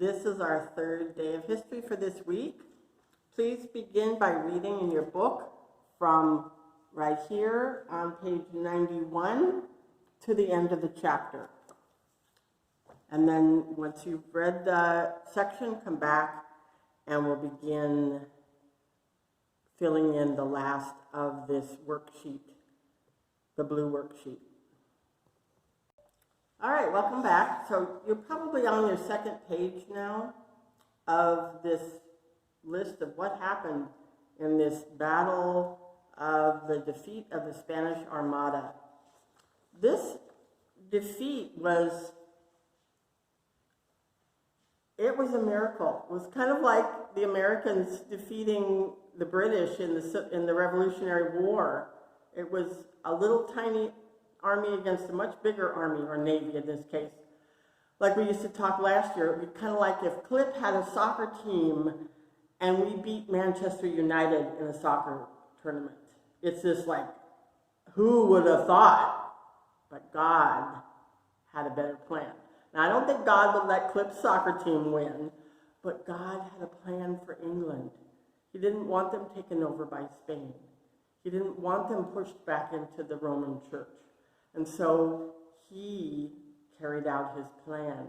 This is our third day of history for this week. Please begin by reading in your book from right here on page 91 to the end of the chapter. And then once you've read the section, come back and we'll begin filling in the last of this worksheet, the blue worksheet. All right, welcome back. So you're probably on your second page now of this list of what happened in this battle of the defeat of the Spanish Armada. This defeat was a miracle. It was kind of like the Americans defeating the British in the Revolutionary War. It was a little tiny army against a much bigger army, or navy in this case. Like we used to talk last year, it'd be kind of like if Clip had a soccer team and we beat Manchester United in a soccer tournament. It's just like, who would have thought? But God had a better plan. Now, I don't think God would let Clip's soccer team win, but God had a plan for England. He didn't want them taken over by Spain. He didn't want them pushed back into the Roman Church. And so he carried out his plan.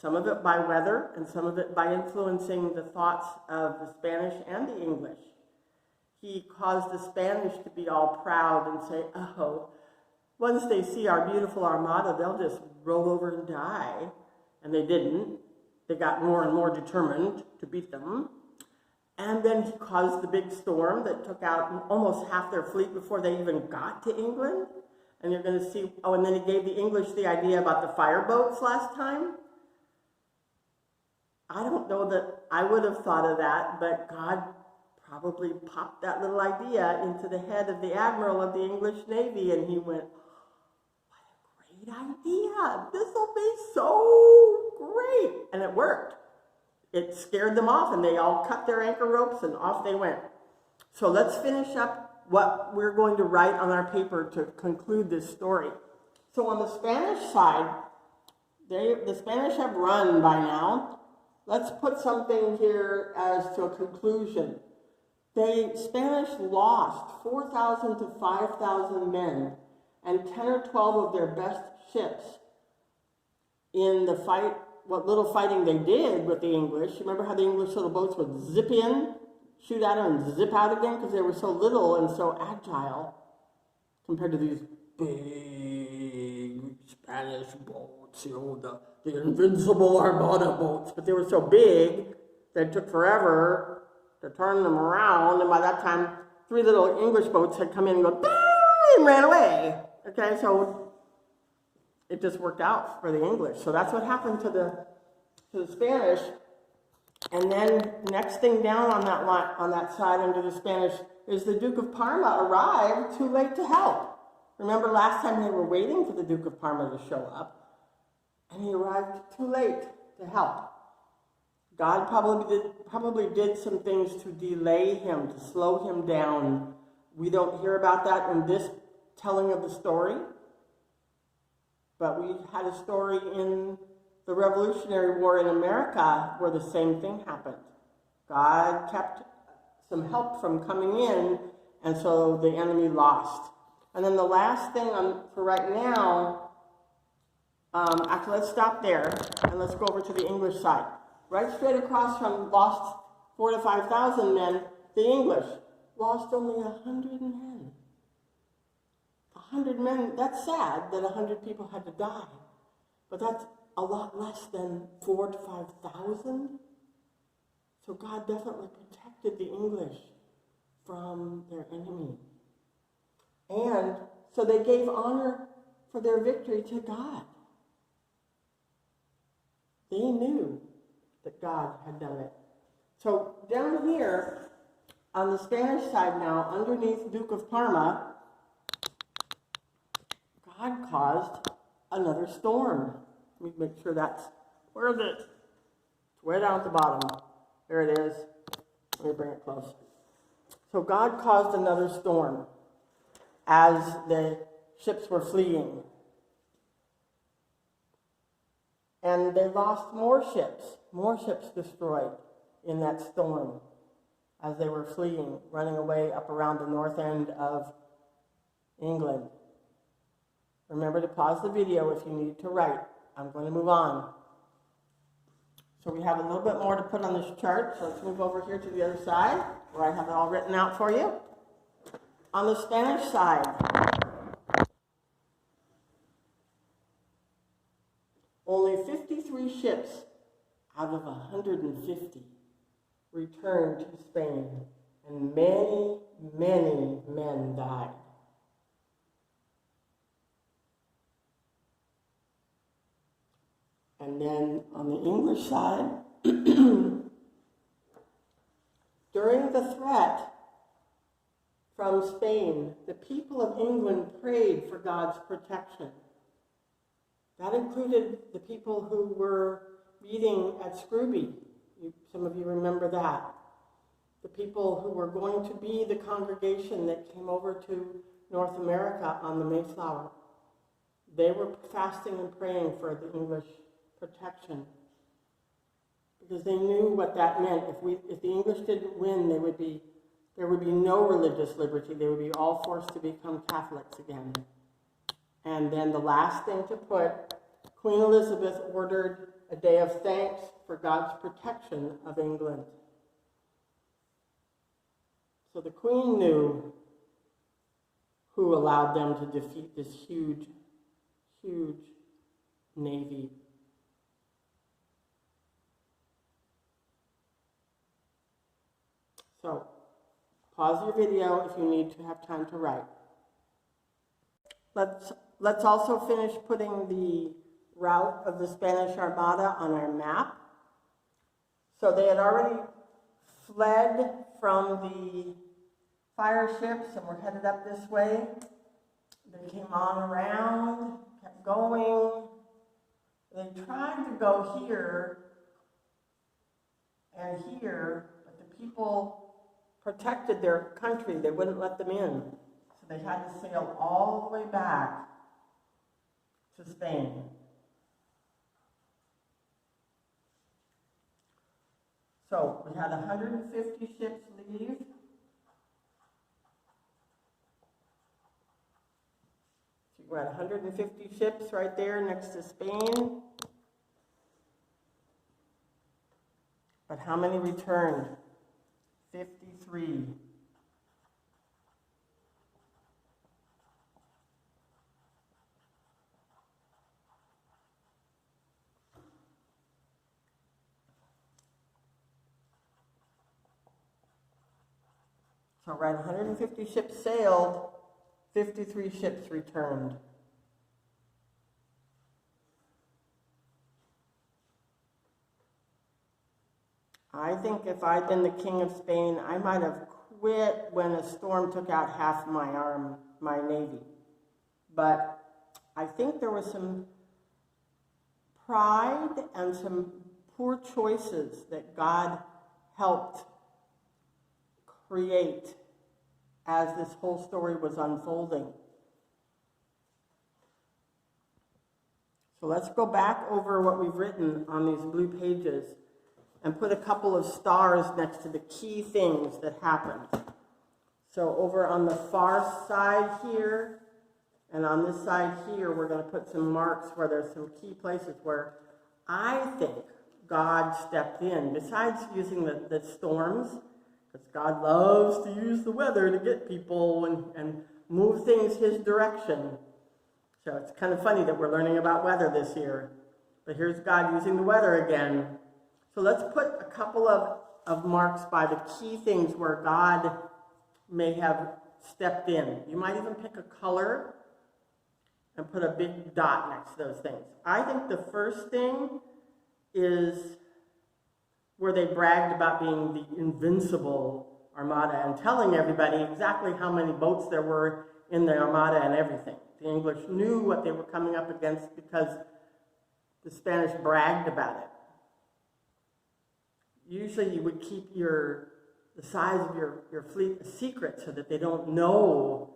Some of it by weather, and some of it by influencing the thoughts of the Spanish and the English. He caused the Spanish to be all proud and say, oh, once they see our beautiful armada, they'll just roll over and die. And they didn't. They got more and more determined to beat them. And then he caused the big storm that took out almost half their fleet before they even got to England. And you're going to see, and then he gave the English the idea about the fireboats last time. I don't know that I would have thought of that, but God probably popped that little idea into the head of the admiral of the English Navy, and he went, what a great idea. This will be so great. And it worked. It scared them off, and they all cut their anchor ropes, and off they went. So let's finish up what we're going to write on our paper to conclude this story. So on the Spanish side, the Spanish have run by now. Let's put something here as to a conclusion. The Spanish lost 4,000 to 5,000 men and 10 or 12 of their best ships in the fight, what little fighting they did with the English. Remember how the English little boats would zip in, shoot at them, and zip out again because they were so little and so agile compared to these big Spanish boats, the invincible Armada boats. But they were so big that it took forever to turn them around, and by that time, 3 little English boats had come in and and ran away. Okay, so it just worked out for the English. So that's what happened to the Spanish. And then next thing down on that line, on that side under the Spanish, is the Duke of Parma arrived too late to help. Remember last time they were waiting for the Duke of Parma to show up, and he arrived too late to help. God probably did some things to delay him, to slow him down. We don't hear about that in this telling of the story, but we had a story in the Revolutionary War in America where the same thing happened. God kept some help from coming in, and so the enemy lost. And then the last thing for right now, actually let's stop there and let's go over to the English side. Right straight across from lost 4,000 to 5,000 men, the English lost only 100 men. 100 men, that's sad that 100 people had to die, but that's a lot less than 4,000 to 5,000. So God definitely protected the English from their enemy. And so they gave honor for their victory to God. They knew that God had done it. So down here on the Spanish side now, underneath Duke of Parma, God caused another storm. Let me make sure where is it? It's way down at the bottom. There it is. Let me bring it close. So God caused another storm as the ships were fleeing. And they lost more ships destroyed in that storm as they were fleeing, running away up around the north end of England. Remember to pause the video if you need to write. I'm going to move on. So we have a little bit more to put on this chart, so let's move over here to the other side, where I have it all written out for you. On the Spanish side, only 53 ships out of 150 returned to Spain, and many, many men died. And then on the English side, during the threat from Spain, the people of England prayed for God's protection. That included the people who were meeting at Scrooby. Some of you remember that. The people who were going to be the congregation that came over to North America on the Mayflower. They were fasting and praying for the English protection, because they knew what that meant. If the English didn't win, there would be no religious liberty. They would be all forced to become Catholics again. And then the last thing to put, Queen Elizabeth ordered a day of thanks for God's protection of England. So the Queen knew who allowed them to defeat this huge, huge navy. So, pause your video if you need to have time to write. Let's also finish putting the route of the Spanish Armada on our map. So they had already fled from the fire ships and were headed up this way. They came on around, kept going. They tried to go here and here, but the people protected their country. They wouldn't let them in. So they had to sail all the way back to Spain. So we had 150 ships leave. So we're at 150 ships right there next to Spain. But how many returned? 53. So right, 150 ships sailed, 53 ships returned. I think if I'd been the king of Spain, I might have quit when a storm took out half my navy. But I think there was some pride and some poor choices that God helped create as this whole story was unfolding. So let's go back over what we've written on these blue pages and put a couple of stars next to the key things that happened. So over on the far side here, and on this side here, we're going to put some marks where there's some key places where I think God stepped in. Besides using the storms, because God loves to use the weather to get people and move things his direction. So it's kind of funny that we're learning about weather this year. But here's God using the weather again. So let's put a couple of marks by the key things where God may have stepped in. You might even pick a color and put a big dot next to those things. I think the first thing is where they bragged about being the invincible armada and telling everybody exactly how many boats there were in the armada and everything. The English knew what they were coming up against because the Spanish bragged about it. Usually you would keep the size of your fleet a secret so that they don't know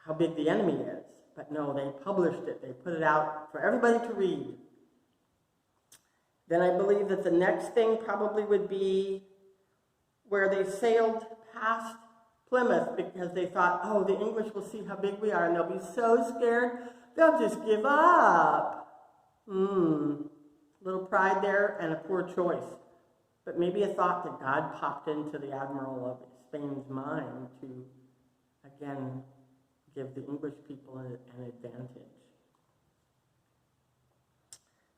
how big the enemy is. But no, they published it. They put it out for everybody to read. Then I believe that the next thing probably would be where they sailed past Plymouth because they thought, oh, the English will see how big we are and they'll be so scared, they'll just give up. Little pride there and a poor choice. But maybe a thought that God popped into the Admiral of Spain's mind to, again, give the English people an advantage.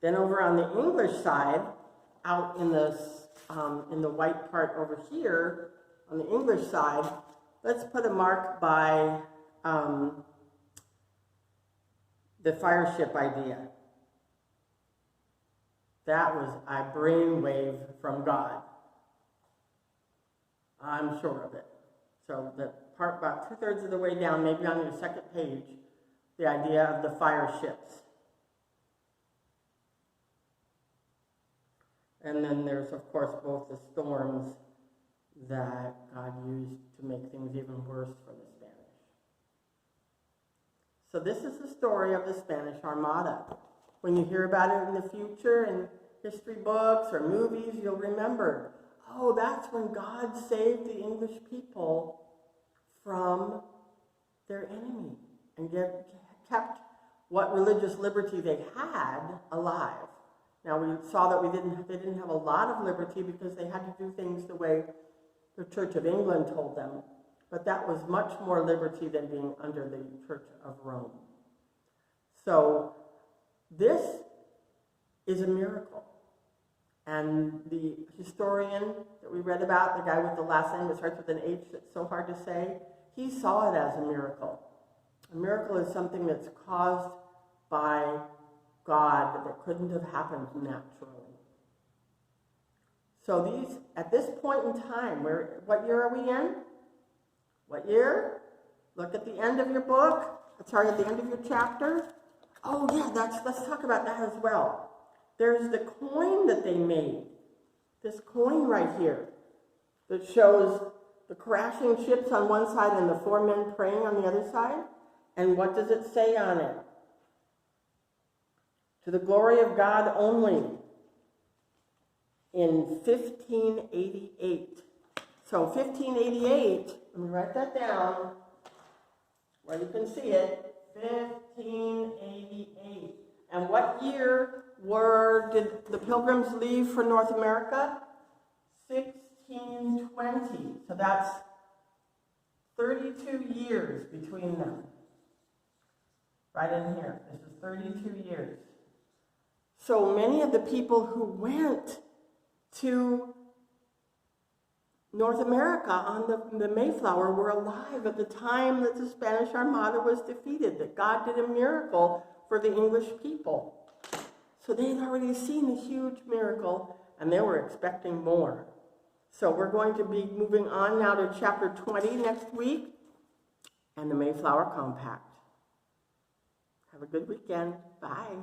Then over on the English side, out in the white part over here, on the English side, let's put a mark by the fire ship idea. That was a brainwave from God. I'm sure of it. So the part about 2/3 of the way down, maybe on your second page, the idea of the fire ships. And then there's, of course, both the storms that God used to make things even worse for the Spanish. So this is the story of the Spanish Armada. When you hear about it in the future in history books or movies, you'll remember, oh, that's when God saved the English people from their enemy and kept what religious liberty they had alive. Now, we saw that they didn't have a lot of liberty because they had to do things the way the Church of England told them, but that was much more liberty than being under the Church of Rome. So this is a miracle. And the historian that we read about, the guy with the last name that starts with an H that's so hard to say, he saw it as a miracle. A miracle is something that's caused by God that couldn't have happened naturally. So at this point in time, what year are we in? What year? Look at the end of your book. Sorry, at the end of your chapter. Oh yeah, let's talk about that as well. There's the coin that they made. This coin right here that shows the crashing ships on one side and the 4 men praying on the other side. And what does it say on it? To the glory of God only, in 1588. So 1588, let me write that down where you can see it, 1588. And what year did the Pilgrims leave for North America? 1620. So that's 32 years between them. Right in here. This is 32 years. So many of the people who went to North America on the Mayflower were alive at the time that the Spanish Armada was defeated, that God did a miracle for the English people. So they had already seen a huge miracle, and they were expecting more. So we're going to be moving on now to chapter 20 next week, and the Mayflower Compact. Have a good weekend. Bye.